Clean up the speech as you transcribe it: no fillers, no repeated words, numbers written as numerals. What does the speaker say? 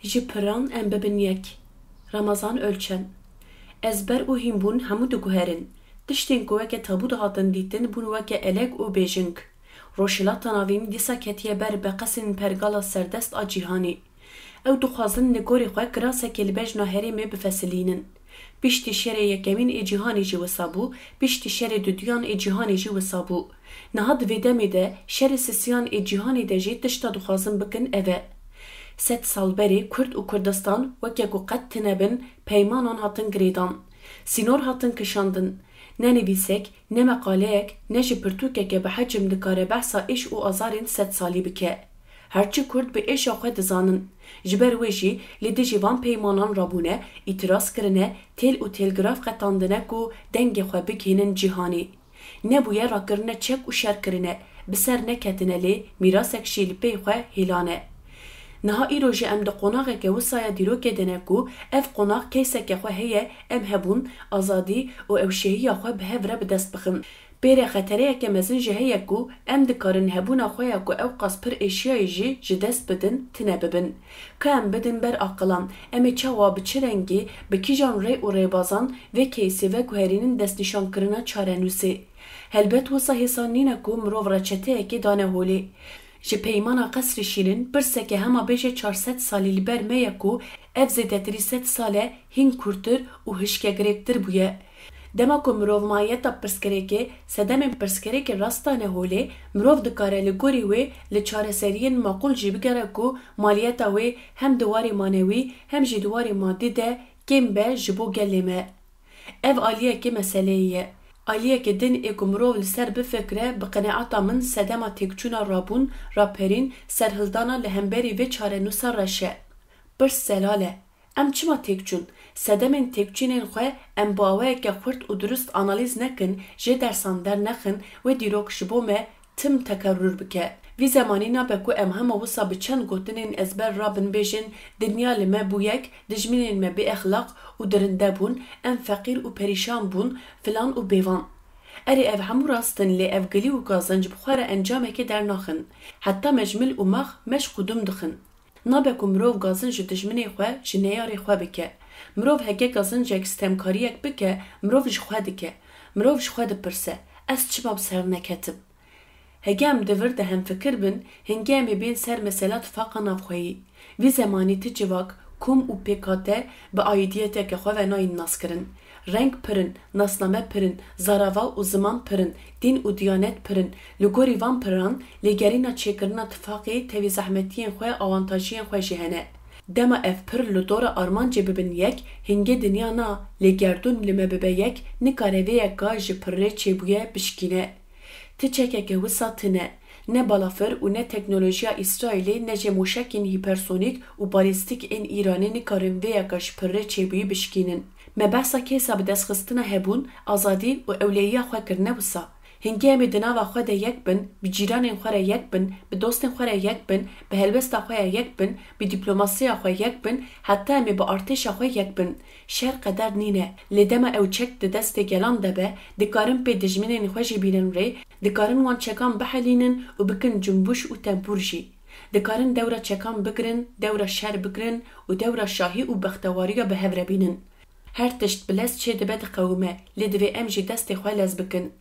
Ji piran em bibin yek. Ramazan ölçen. Ezber û hînbûn hemû diguherin. Tiştên ku weke tabû dihatin dîtin bûn weke elek û bêjing. Roşilata navîn dîsa ketiye ber beqesên pergala serdest a cîhanî. Ew dixwazin li gorî xwe kirasekê li bejna herêmê bifesilînin. Piştî şerê yekemîn ê cîhanê jî wisa bû, piştî şerê duduyan ê cîhanê jî wisa bû. Niha di vê demê de şerê sisiyan ê cîhanê de jî tişta dixwazin bikin ev e. Sed sal berê Kurd û Kurdistan weke ku qet tinebin peymanan hatin girêdan. Sînor hatin kişandin. Ne nivîsek, ne meqaleyek, ne ji pirtûkeke bi hecm dikare behsa êş û azarên sed salî bike. Herçi Kurd bi êşa xwe dizanin. Ji ber wê jî li dijî van peymanan rabûne, îtiraz kirine, têl û têlgraf qetandine ku dengê xwe bigihînin cîhanê. Nebûye rakirine çek û şer kirine, bi ser neketine lê mîrasek jî li pey xwe hêlane. Niha îro jî em di qonaxeke wisaya dîrokê dine ku ev qonax keyseke xwe heye em hebûn, azadî û ewşehiya xwe bi hev re bi dest bixin. Pêrê xetereyeke mezin jî heye ku em dikarin hebûna xwe ya ku ew qas pir êşiyayê jî ji dest bidin, tune bibin. Ka em bidin ber aqilan, em ê çawa bi çi rengî bi kîjan rê û rêbazan vê keysî ve guherînin destnîşankirina çarenûsê. Helbet wisa hêsan nîne ku mirov reçeteyekê dane holê. Ji peymana qesrî şîrin pirseke hema bêje 400 salî li ber me ye ku ev zêdetirî 100 sale hîn kurtir û hişkegirêktir bûye. Dema ku mirov mahiyeta pirsgirêkê sedemên pirsgirêkê rast dane holê, mirov dikare li gorî wê li çareseriyên maqûl jî bigere ku maliyeta wê hem di warê manewî hem jî di warê maddî de kêm be ji bo gelê me. Ev aliyekê meseleyê ye. Aliyekê din ê ku mirov li ser bifikire bi qeneata min sedema têkçûna rabûn, raperîn, serhildana li hemberî vê çarenûsa reş e. Pirs zelal e. Em çima têkçûn? Sedemên têkçînên xwe em bi awayeke xurt û durist analîz nekin, jê dersan dernexin wê dîrok ji bo me tim tekerrür bike. Vî zemanî nabe ku em hema wisa bi çend gotinên ezber rabin bêjin dinya li me bû yek, dijminên me bêexlaq û dirinde bûn, em feqîr û perîşan bûn, filan û bêvan. Erê ev hemû rastin lê ev gilî û gazinc bi xwe re encamekê dernaxin. Heta mejmil û max meş qudum dixin. Nabe ku mirov gazinc ji dijminê xwe ji neyarê xwe bike. Mirov heke gazincek stemkariyek bike, mirov ji xwe dike. Mirov ji xwe dipirse, ez çima bi ser neketim? Hege em divir de hemfikir bin, hingê em ê bên ser mesela tifaqa navxweyî. Vî zemanî ti civak, kum û PKT bi aidiyeteke xwe ve nayên naskirin. Reng pirin, nasname pirin, zarava û ziman pirin, din û diyanet pirin. Li gorî van piran, lêgerîna çêkirina tifaqê tevî zehmetiyên xwe avantajiyên xwe jî hene. Dema ev pir li dora armancê bibin yek, hingê dinya na lêgerdûn li me bibe yek, nikare vê yeka ji pirrê çêbûye bişkîne. Ti çekeke wisa tune. Ne balafir û ne teknolojiya İsraîlê ne jê mûşekên hipersonik û balîstîk ên Îranê nikarin vê yeka ji pirrê çêbûyî bişkînin. Me behsa kêsa bi destxistina hebûn, azadî û ewleyiya xwe kirine wisa. Hingê em ê di nava xwe de yek bin, bi cîranên xwe re yek bin, bi dostên xwe re yek bin, bi helbesta xwe ya yek bin, bi dîplomasiya xwe yek bin, heta em ê bi artêşa xwe yek bin. Şer qeder nîne. Lê dema ew çek di destê gelan de be, dikarin pê dijminên xwe jî bînin rê, dikarin wan çekan bihelînin û bikin cunbuş û tempûr jî. Dikarin dewra çekan bigirin, dewra şer bigirin û dewra şahî û bextewariya bi hev re bînin. Her tişt bi lez çê dibe diqewime, lê divê em jî destê xwe lez bikin.